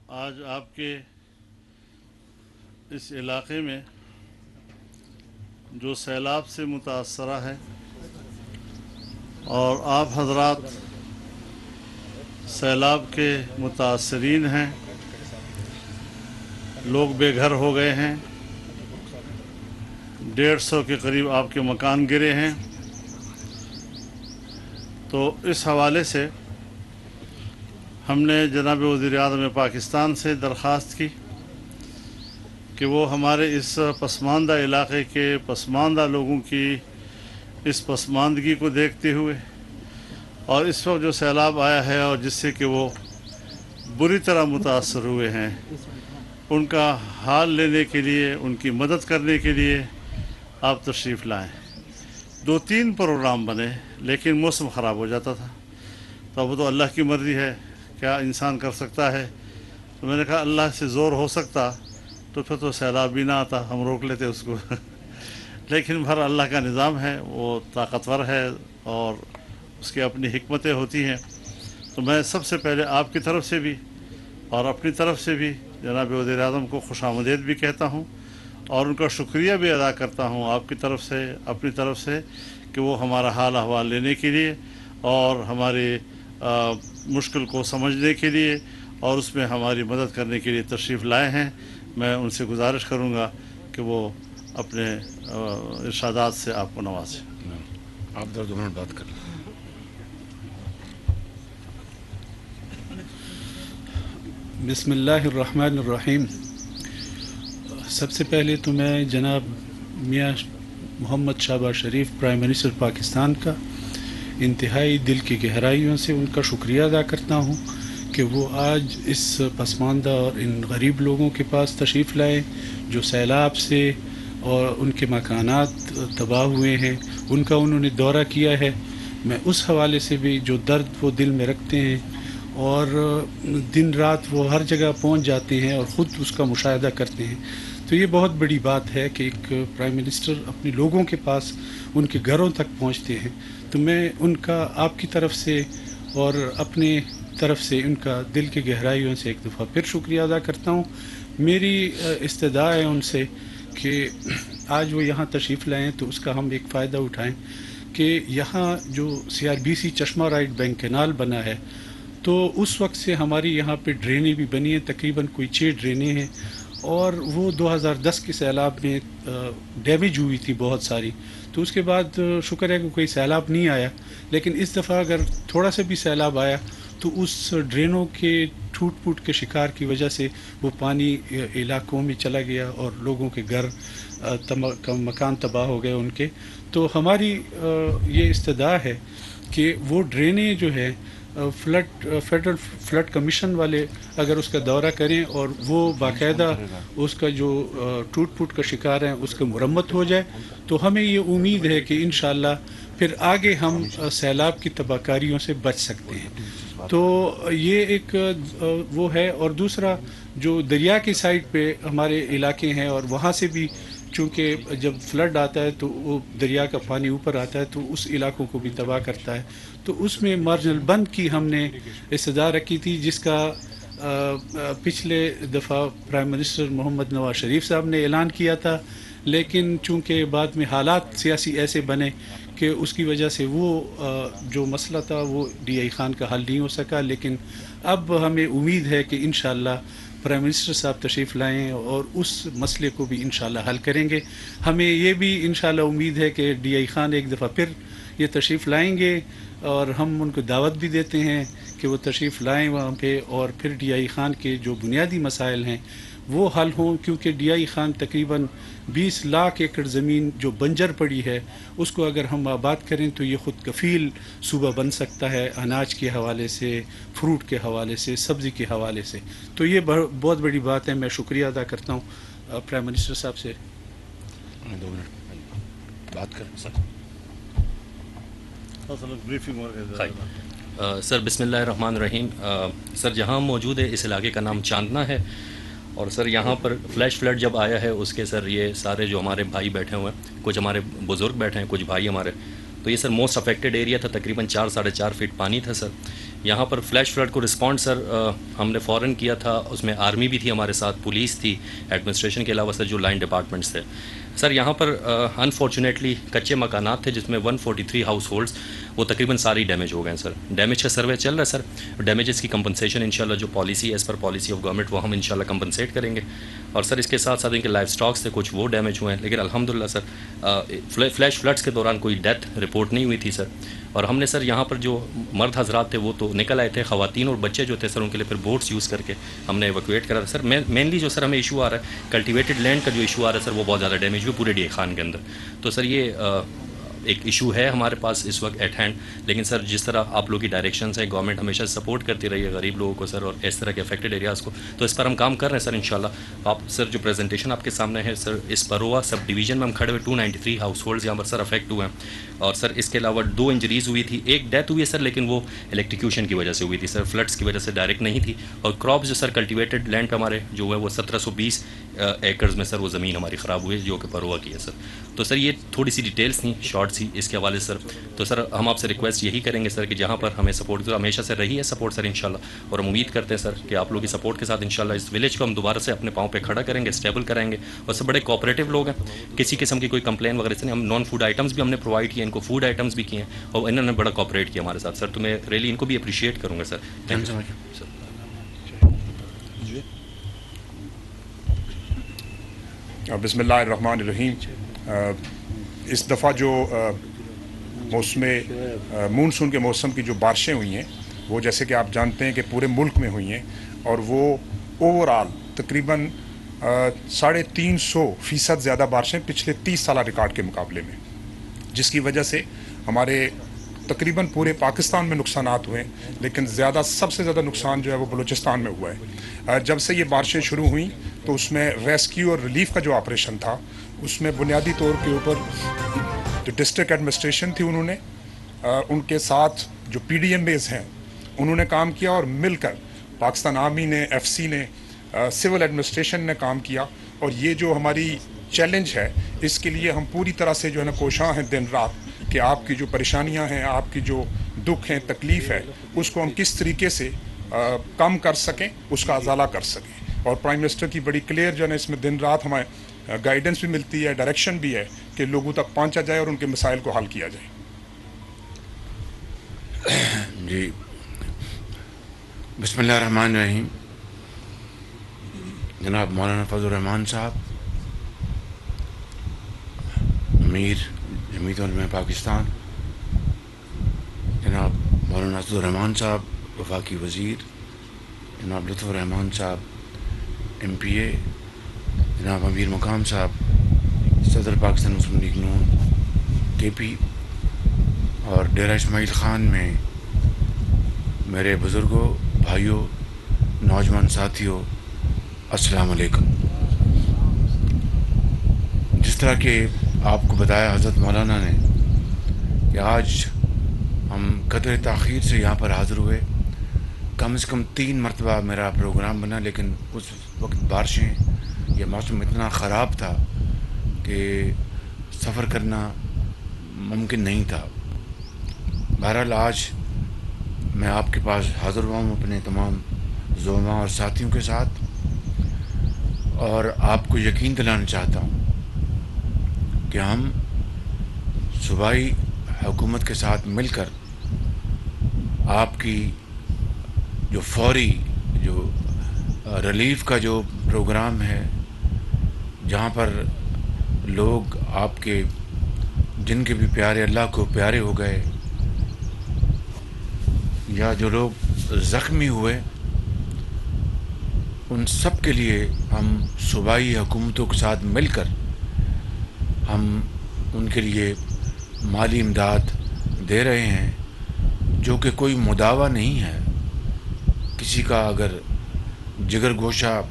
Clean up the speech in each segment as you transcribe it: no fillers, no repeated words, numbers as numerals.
آج آپ کے اس علاقے میں جو سیلاب سے متاثرہ ہے اور آپ حضرات سیلاب کے متاثرین ہیں، لوگ بے گھر ہو گئے ہیں، 150 کے قریب آپ کے مکان گرے ہیں، تو اس حوالے سے ہم نے جناب وزیر اعظم پاکستان سے درخواست کی کہ وہ ہمارے اس پسماندہ علاقے کے پسماندہ لوگوں کی اس پسماندگی کو دیکھتے ہوئے اور اس وقت جو سیلاب آیا ہے اور جس سے کہ وہ بری طرح متاثر ہوئے ہیں، ان کا حال لینے کے لیے، ان کی مدد کرنے کے لیے آپ تشریف لائیں۔ 2-3 پروگرام بنے لیکن موسم خراب ہو جاتا تھا، تو وہ تو اللہ کی مرضی ہے، کیا انسان کر سکتا ہے۔ تو میں نے کہا اللہ سے زور ہو سکتا تو پھر تو سیلاب بھی نہ آتا، ہم روک لیتے اس کو لیکن بھر اللہ کا نظام ہے، وہ طاقتور ہے اور اس کی اپنی حکمتیں ہوتی ہیں۔ تو میں سب سے پہلے آپ کی طرف سے بھی اور اپنی طرف سے بھی جناب وزیر اعظم کو خوش آمدید بھی کہتا ہوں اور ان کا شکریہ بھی ادا کرتا ہوں آپ کی طرف سے، اپنی طرف سے، کہ وہ ہمارا حال احوال لینے کے لیے اور ہماری مشکل کو سمجھنے کے لیے اور اس میں ہماری مدد کرنے کے لیے تشریف لائے ہیں۔ میں ان سے گزارش کروں گا کہ وہ اپنے ارشادات سے آپ کو نوازیں۔ آپ 2 منٹ بات کر لیں۔ بسم اللہ الرحمن الرحیم۔ سب سے پہلے تو میں جناب میاں محمد شہباز شریف پرائم منسٹر پاکستان کا انتہائی دل کی گہرائیوں سے ان کا شکریہ ادا کرتا ہوں کہ وہ آج اس پسماندہ اور ان غریب لوگوں کے پاس تشریف لائے جو سیلاب سے اور ان کے مکانات تباہ ہوئے ہیں، ان کا انہوں نے دورہ کیا ہے۔ میں اس حوالے سے بھی جو درد وہ دل میں رکھتے ہیں اور دن رات وہ ہر جگہ پہنچ جاتے ہیں اور خود اس کا مشاہدہ کرتے ہیں، تو یہ بہت بڑی بات ہے کہ ایک پرائم منسٹر اپنے لوگوں کے پاس ان کے گھروں تک پہنچتے ہیں۔ تو میں ان کا آپ کی طرف سے اور اپنے طرف سے ان کا دل کی گہرائیوں سے ایک دفعہ پھر شکریہ ادا کرتا ہوں۔ میری استدعا ہے ان سے کہ آج وہ یہاں تشریف لائیں تو اس کا ہم ایک فائدہ اٹھائیں کہ یہاں جو CRBC چشمہ رائٹ بینک کینال بنا ہے، تو اس وقت سے ہماری یہاں پہ ڈرینیں بھی بنی ہیں، تقریباً کوئی 6 ڈرینیں ہیں، اور وہ 2010 کے سیلاب میں ڈیمیج ہوئی تھی بہت ساری۔ تو اس کے بعد شکر ہے کہ کوئی سیلاب نہیں آیا، لیکن اس دفعہ اگر تھوڑا سا بھی سیلاب آیا تو اس ڈرینوں کے ٹوٹ پھوٹ کے شکار کی وجہ سے وہ پانی علاقوں میں چلا گیا اور لوگوں کے گھر مکان تباہ ہو گئے ان کے۔ تو ہماری یہ استدعا ہے کہ وہ ڈرینیں جو ہے فیڈرل فلڈ کمیشن والے اگر اس کا دورہ کریں اور وہ باقاعدہ اس کا جو ٹوٹ پھوٹ کا شکار ہیں اس کا مرمت ہو جائے، تو ہمیں یہ امید ہے کہ انشاءاللہ پھر آگے ہم سیلاب کی تباہ کاریوں سے بچ سکتے ہیں۔ تو یہ ایک وہ ہے، اور دوسرا جو دریا کی سائڈ پہ ہمارے علاقے ہیں اور وہاں سے بھی چونکہ جب فلڈ آتا ہے تو وہ دریا کا پانی اوپر آتا ہے تو اس علاقوں کو بھی تباہ کرتا ہے، تو اس میں مارجنل بند کی ہم نے استدعا رکھی تھی، جس کا پچھلے دفعہ پرائم منسٹر محمد نواز شریف صاحب نے اعلان کیا تھا، لیکن چونکہ بعد میں حالات سیاسی ایسے بنے کہ اس کی وجہ سے وہ جو مسئلہ تھا وہ DI خان کا حل نہیں ہو سکا، لیکن اب ہمیں امید ہے کہ انشاءاللہ پرائم منسٹر صاحب تشریف لائیں اور اس مسئلے کو بھی انشاءاللہ حل کریں گے۔ ہمیں یہ بھی انشاءاللہ امید ہے کہ DI خان ایک دفعہ پھر یہ تشریف لائیں گے، اور ہم ان کو دعوت بھی دیتے ہیں کہ وہ تشریف لائیں وہاں پہ، اور پھر DI خان کے جو بنیادی مسائل ہیں وہ حل ہوں، کیونکہ DI خان تقریباً 20 لاکھ ایکڑ زمین جو بنجر پڑی ہے اس کو اگر ہم آباد کریں تو یہ خود کفیل صوبہ بن سکتا ہے، اناج کے حوالے سے، فروٹ کے حوالے سے، سبزی کے حوالے سے۔ تو یہ بہت بڑی بات ہے۔ میں شکریہ ادا کرتا ہوں پرائم منسٹر صاحب سے۔ 2 منٹ بات کریں سر۔ سر بسم اللہ الرحمن الرحیم۔ سر جہاں موجود ہے اس علاقے کا نام چاندنا ہے، اور سر یہاں پر فلیش فلڈ جب آیا ہے اس کے سر یہ سارے جو ہمارے بھائی بیٹھے ہوئے ہیں، کچھ ہمارے بزرگ بیٹھے ہیں، کچھ بھائی ہمارے، تو یہ سر موسٹ افیکٹڈ ایریا تھا، تقریباً 4 ساڑھے 4 فٹ پانی تھا سر۔ یہاں پر فلیش فلڈ کو رسپونڈ سر ہم نے فوراً کیا تھا. اس میں آرمی بھی تھی ہمارے ساتھ, پولیس تھی, ایڈمنسٹریشن کے علاوہ سر جو لائن ڈپارٹمنٹس تھے. سر یہاں پر انفارچونیٹلی کچے مکانات تھے جس میں 143 ہاؤس ہولڈس وہ تقریباً ساری ڈیمیج ہو گئے ہیں سر. ڈیمیج کا سروے چل رہا ہے سر. ڈیمیجز کی کمپنسیشن انشاءاللہ جو policy as per policy of government وہ ہم انشاءاللہ کمپنسیٹ کریں گے. اور سر اس کے ساتھ ساتھ ان کے لائف سٹاکس تھے کچھ وہ ڈیمیج ہوئے ہیں, لیکن الحمدللہ سر فلیش فلڈس کے دوران کوئی ڈیتھ رپورٹ نہیں ہوئی تھی سر. اور ہم نے سر یہاں پر جو مرد حضرات تھے وہ تو نکل آئے تھے, خواتین اور بچے جو تھے سر ان کے لیے پھر بوٹس یوز کر کے ہم نے ایویکویٹ کرا تھا سر. مینلی جو سر ہمیں ایشو آ رہا ہے کلٹیویٹڈ لینڈ کا جو ایشو آ رہا ہے سر وہ بہت زیادہ ڈیمیج ہوئی پورے ڈی خان کے اندر. تو سر یہ ایک ایشو ہے ہمارے پاس اس وقت ایٹ ہینڈ, لیکن سر جس طرح آپ لوگوں کی ڈائریکشنز ہیں گورنمنٹ ہمیشہ سپورٹ کرتی رہی ہے غریب لوگوں کو سر اور اس طرح کے افیکٹڈ ایریاز کو, تو اس پر ہم کام کر رہے ہیں سر انشاءاللہ. آپ سر جو پریزنٹیشن آپ کے سامنے ہے سر اس پروا سب ڈویژن میں ہم کھڑے ہوئے 293 ہاؤس ہولڈز یہاں پر سر افیکٹ ہوئے ہیں. اور سر اس کے علاوہ 2 انجریز ہوئی تھی, ایک ڈیتھ ہوئی ہے سر لیکن وہ الیکٹریکیوشن کی وجہ سے ہوئی تھی سر, فلڈس کی وجہ سے ڈائریکٹ نہیں تھی. اور کراپس جو سر کلٹیویٹڈ لینڈ پہ ہمارے جو ہے وہ 1720 ایکڑز میں سر وہ زمین ہماری خراب ہوئی ہے جو کہ پروا کی ہے سر. تو سر یہ تھوڑی سی ڈیٹیلس تھیں شارٹ سی اس کے حوالے سے سر. تو سر ہم آپ سے ریکویسٹ یہی کریں گے سر کہ جہاں پر ہمیں سپورٹ ہمیشہ سے رہی ہے سپورٹ سر انشاءاللہ, اور ہم امید کرتے ہیں سر کہ آپ لوگوں کی سپورٹ کے ساتھ انشاءاللہ اس ولیج کو ہم دوبارہ سے اپنے پاؤں پہ کھڑا کریں گے, اسٹیبل کریں گے. اور سب بڑے کوآپریٹو لوگ ہیں, کسی قسم کی کوئی کمپلین وغیرہ سے نہیں. ہم نان فوڈ آئٹمس بھی ہم نے پرووائڈ کیے, ان کو فوڈ آئٹمس بھی کیے ہیں اور انہوں نے بڑا کوآپریٹ کیا ہمارے ساتھ سر. تو میں ریلی ان کو بھی اپریشیٹ کروں گا سر. Thank you sir. بسم اللہ الرحمن الرحیم. اس دفعہ جو مونسون کے موسم کی جو بارشیں ہوئی ہیں وہ جیسے کہ آپ جانتے ہیں کہ پورے ملک میں ہوئی ہیں, اور وہ اوور آل تقریباً 350% زیادہ بارشیں پچھلے 30 سالہ ریکارڈ کے مقابلے میں, جس کی وجہ سے ہمارے تقریباً پورے پاکستان میں نقصانات ہوئے ہیں, لیکن سب سے زیادہ نقصان جو ہے وہ بلوچستان میں ہوا ہے. جب سے یہ بارشیں شروع ہوئیں تو اس میں ریسکیو اور ریلیف کا جو آپریشن تھا اس میں بنیادی طور کے اوپر جو ڈسٹرکٹ ایڈمنسٹریشن تھی انہوں نے ان کے ساتھ جو پی ڈی ایم بیز ہیں انہوں نے کام کیا, اور مل کر پاکستان آرمی نے, ایف سی نے, سول ایڈمنسٹریشن نے کام کیا. اور یہ جو ہماری چیلنج ہے اس کے لیے ہم پوری طرح سے جو ہے نا کوشاں ہیں دن رات کہ آپ کی جو پریشانیاں ہیں, آپ کی جو دکھ ہیں, تکلیف ہے, اس کو ہم کس طریقے سے کم کر سکیں, اس کا ازالہ کر سکیں. اور پرائم منسٹر کی بڑی کلیئر جو ہے نا اس میں دن رات ہمیں گائیڈنس بھی ملتی ہے, ڈائریکشن بھی ہے کہ لوگوں تک پہنچا جائے اور ان کے مسائل کو حل کیا جائے. جی بسم اللہ الرحمن الرحیم. جناب مولانا فضل الرحمان صاحب, امیر جمعیت علماء پاکستان, جناب مولانا اسد الرحمان صاحب وفاقی وزیر, جناب لطف الرحمان صاحب ایم پی اے, جناب امیر مقام صاحب صدر پاکستان مسلم لیگ نون کے پی, اور ڈیرہ اسماعیل خان میں میرے بزرگوں, بھائیوں, نوجوان ساتھیوں, السلام علیکم. جس طرح کہ آپ کو بتایا حضرت مولانا نے کہ آج ہم قدر تاخیر سے یہاں پر حاضر ہوئے, کم سے کم 3 مرتبہ میرا پروگرام بنا, لیکن اس وقت بارشیں یہ موسم اتنا خراب تھا کہ سفر کرنا ممکن نہیں تھا. بہرحال آج میں آپ کے پاس حاضر ہوا ہوں اپنے تمام زعماء اور ساتھیوں کے ساتھ, اور آپ کو یقین دلانا چاہتا ہوں کہ ہم صوبائی حکومت کے ساتھ مل کر آپ کی جو فوری جو ریلیف کا جو پروگرام ہے, جہاں پر لوگ آپ کے جن کے بھی پیارے اللہ کو پیارے ہو گئے یا جو لوگ زخمی ہوئے, ان سب کے لیے ہم صوبائی حکومتوں کے ساتھ مل کر ہم ان کے لیے مالی امداد دے رہے ہیں, جو کہ کوئی مداوع نہیں ہے. کسی کا اگر جگر گوشہ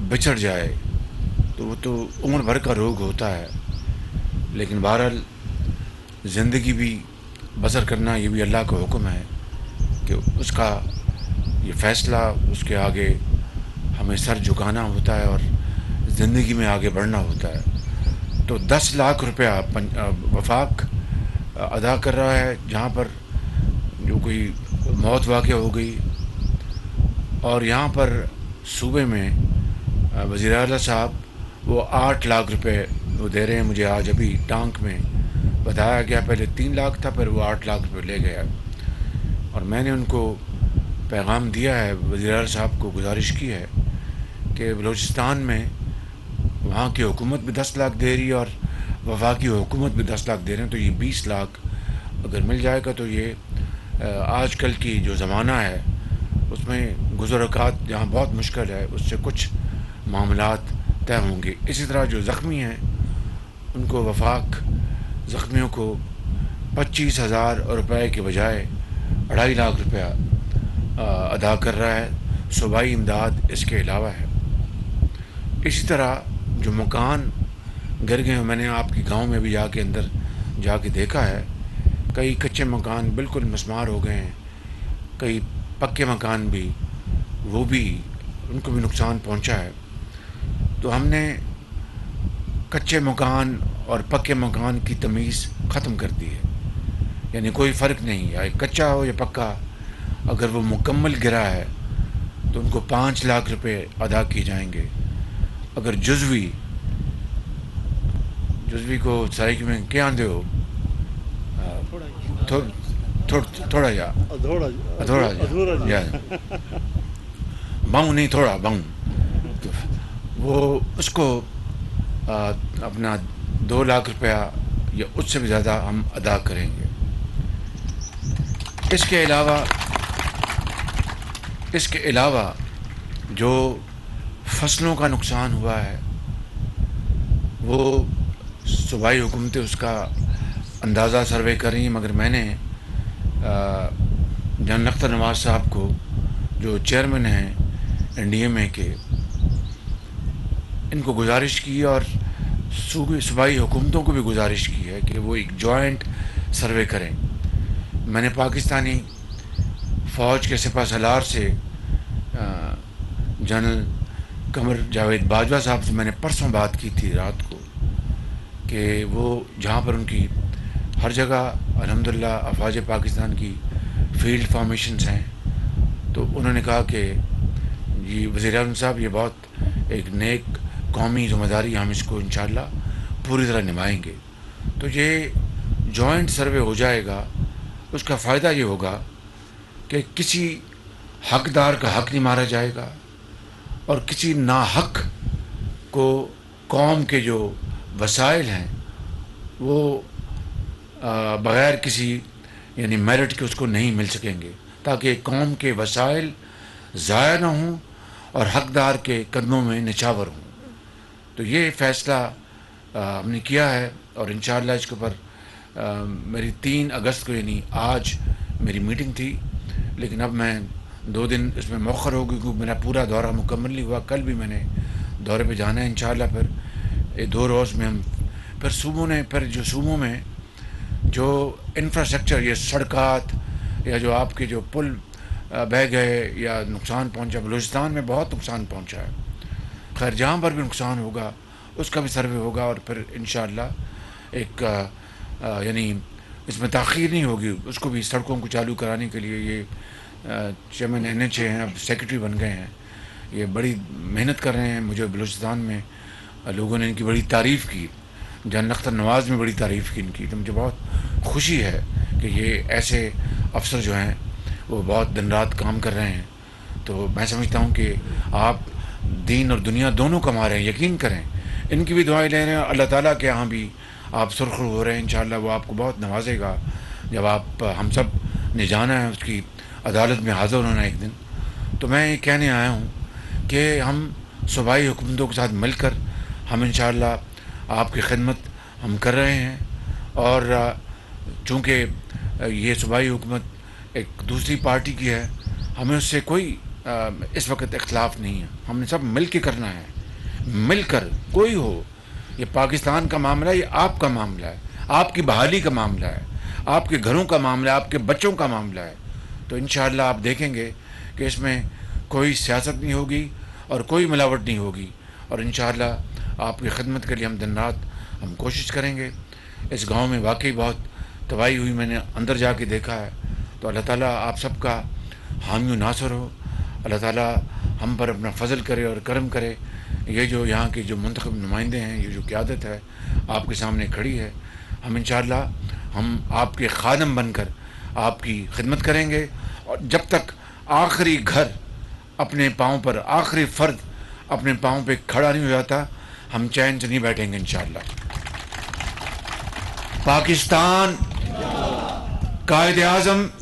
بچڑ جائے تو وہ تو عمر بھر کا روگ ہوتا ہے, لیکن بہرحال زندگی بھی بسر کرنا یہ بھی اللہ کا حکم ہے کہ اس کا یہ فیصلہ, اس کے آگے ہمیں سر جھکانا ہوتا ہے اور زندگی میں آگے بڑھنا ہوتا ہے. تو 10 لاکھ روپیہ وفاق ادا کر رہا ہے, جہاں پر جو کوئی موت واقع ہو گئی، اور یہاں پر صوبے میں وزیر اعلیٰ صاحب وہ 8 لاکھ روپے وہ دے رہے ہیں. مجھے آج ابھی ٹانک میں بتایا گیا پہلے 3 لاکھ تھا، پھر وہ 8 لاکھ روپے لے گیا. اور میں نے ان کو پیغام دیا ہے، وزیر اعلیٰ صاحب کو گزارش کی ہے کہ بلوچستان میں وہاں کی حکومت بھی 10 لاکھ دے رہی ہے اور وفاقی حکومت بھی 10 لاکھ دے رہے ہیں، تو یہ 20 لاکھ اگر مل جائے گا تو یہ آج کل کی جو زمانہ ہے اس میں گزرکات جہاں بہت مشکل ہے اس سے کچھ معاملات طے ہوں گے. اسی طرح جو زخمی ہیں ان کو وفاق زخمیوں کو 25,000 روپے کے بجائے 2.5 لاکھ روپیہ ادا کر رہا ہے. صوبائی امداد اس کے علاوہ ہے. اسی طرح جو مکان گر گئے ہیں، میں نے آپ کی گاؤں میں بھی جا کے اندر جا کے دیکھا ہے، کئی کچے مکان بالکل مسمار ہو گئے ہیں، کئی پکے مکان بھی وہ بھی ان کو بھی نقصان پہنچا ہے. تو ہم نے کچے مکان اور پکے مکان کی تمیز ختم کر دی ہے، یعنی کوئی فرق نہیں ہے کچا ہو یا پکا. اگر وہ مکمل گرا ہے تو ان کو 5 لاکھ روپے ادا کیے جائیں گے. اگر جزوی کو سائیک میں کیا آندے ہو تھوڑا جا ادھورا جا باؤں نہیں تھوڑا باؤں، وہ اس کو اپنا 2 لاکھ روپیہ یا اس سے بھی زیادہ ہم ادا کریں گے. اس کے علاوہ جو فصلوں کا نقصان ہوا ہے وہ صوبائی حکومتیں اس کا اندازہ سروے کر رہی ہیں، مگر میں نے جنرل اختر نواز صاحب کو جو چیئرمین ہیں NDMA کے، ان کو گزارش کی اور صوبائی حکومتوں کو بھی گزارش کی ہے کہ وہ ایک جوائنٹ سروے کریں. میں نے پاکستانی فوج کے سپہ سالار سے جنرل قمر جاوید باجوہ صاحب سے میں نے پرسوں بات کی تھی رات کو، کہ وہ جہاں پر ان کی ہر جگہ الحمدللہ افواج پاکستان کی فیلڈ فارمیشنز ہیں، تو انہوں نے کہا کہ جی وزیر اعظم صاحب یہ بہت ایک نیک قومی ذمہ داری، ہم اس کو انشاءاللہ پوری طرح نبھائیں گے. تو یہ جوائنٹ سروے ہو جائے گا، اس کا فائدہ یہ ہوگا کہ کسی حقدار کا حق نہیں مارا جائے گا اور کسی ناحق کو قوم کے جو وسائل ہیں وہ بغیر کسی یعنی میرٹ کے اس کو نہیں مل سکیں گے، تاکہ قوم کے وسائل ضائع نہ ہوں اور حقدار کے قدموں میں نچھاور ہوں. تو یہ فیصلہ ہم نے کیا ہے اور انشاءاللہ اس کے اوپر میری 3 اگست کو یعنی آج میری میٹنگ تھی، لیکن اب میں 2 دن اس میں مؤخر ہو گئی کیونکہ میرا پورا دورہ مکمل نہیں ہوا. کل بھی میں نے دورے پہ جانا ہے انشاءاللہ. پھر 2 روز میں ہم پھر جو صوبوں میں جو انفراسٹرکچر یہ سڑکات یا جو آپ کے جو پل بہہ گئے یا نقصان پہنچا، بلوچستان میں بہت نقصان پہنچا ہے. خیر جہاں پر بھی نقصان ہوگا اس کا بھی سروے ہوگا اور پھر انشاءاللہ ایک یعنی اس میں تاخیر نہیں ہوگی. اس کو بھی سڑکوں کو چالو کرانے کے لیے یہ چیئرمین NHA ہیں، اب سیکرٹری بن گئے ہیں، یہ بڑی محنت کر رہے ہیں. مجھے بلوچستان میں لوگوں نے ان کی بڑی تعریف کی، جنرل اختر نواز میں بڑی تعریف کی ان کی. تو مجھے بہت خوشی ہے کہ یہ ایسے افسر جو ہیں وہ بہت دن رات کام کر رہے ہیں. تو میں سمجھتا ہوں کہ آپ دین اور دنیا دونوں کما رہے ہیں. یقین کریں ان کی بھی دعائیں لے رہے ہیں، اللہ تعالیٰ کے یہاں بھی آپ سرخرو ہو رہے ہیں. انشاءاللہ وہ آپ کو بہت نوازے گا جب آپ ہم سب نے جانا ہے اس کی عدالت میں حاضر ہونا ایک دن. تو میں یہ کہنے آیا ہوں کہ ہم صوبائی حکومتوں کے ساتھ مل کر ہم انشاءاللہ آپ کی خدمت ہم کر رہے ہیں. اور چونکہ یہ صوبائی حکومت ایک دوسری پارٹی کی ہے، ہمیں اس سے کوئی اس وقت اختلاف نہیں ہے. ہم نے سب مل کے کرنا ہے، مل کر کوئی ہو. یہ پاکستان کا معاملہ ہے، یہ آپ کا معاملہ ہے، آپ کی بحالی کا معاملہ ہے، آپ کے گھروں کا معاملہ ہے، آپ کے بچوں کا معاملہ ہے. تو انشاءاللہ آپ دیکھیں گے کہ اس میں کوئی سیاست نہیں ہوگی اور کوئی ملاوٹ نہیں ہوگی. اور انشاءاللہ آپ کی خدمت کے لیے ہم دن رات ہم کوشش کریں گے. اس گاؤں میں واقعی بہت تباہی ہوئی، میں نے اندر جا کے دیکھا ہے. تو اللہ تعالیٰ آپ سب کا حامی و ناصر ہو. اللہ تعالیٰ ہم پر اپنا فضل کرے اور کرم کرے. یہ جو یہاں کے جو منتخب نمائندے ہیں، یہ جو قیادت ہے آپ کے سامنے کھڑی ہے، ہم انشاءاللہ ہم آپ کے خادم بن کر آپ کی خدمت کریں گے، اور جب تک آخری گھر اپنے پاؤں پر، آخری فرد اپنے پاؤں پہ کھڑا نہیں ہو جاتا، ہم چین سے نہیں بیٹھیں گے انشاءاللہ. پاکستان قائد اعظم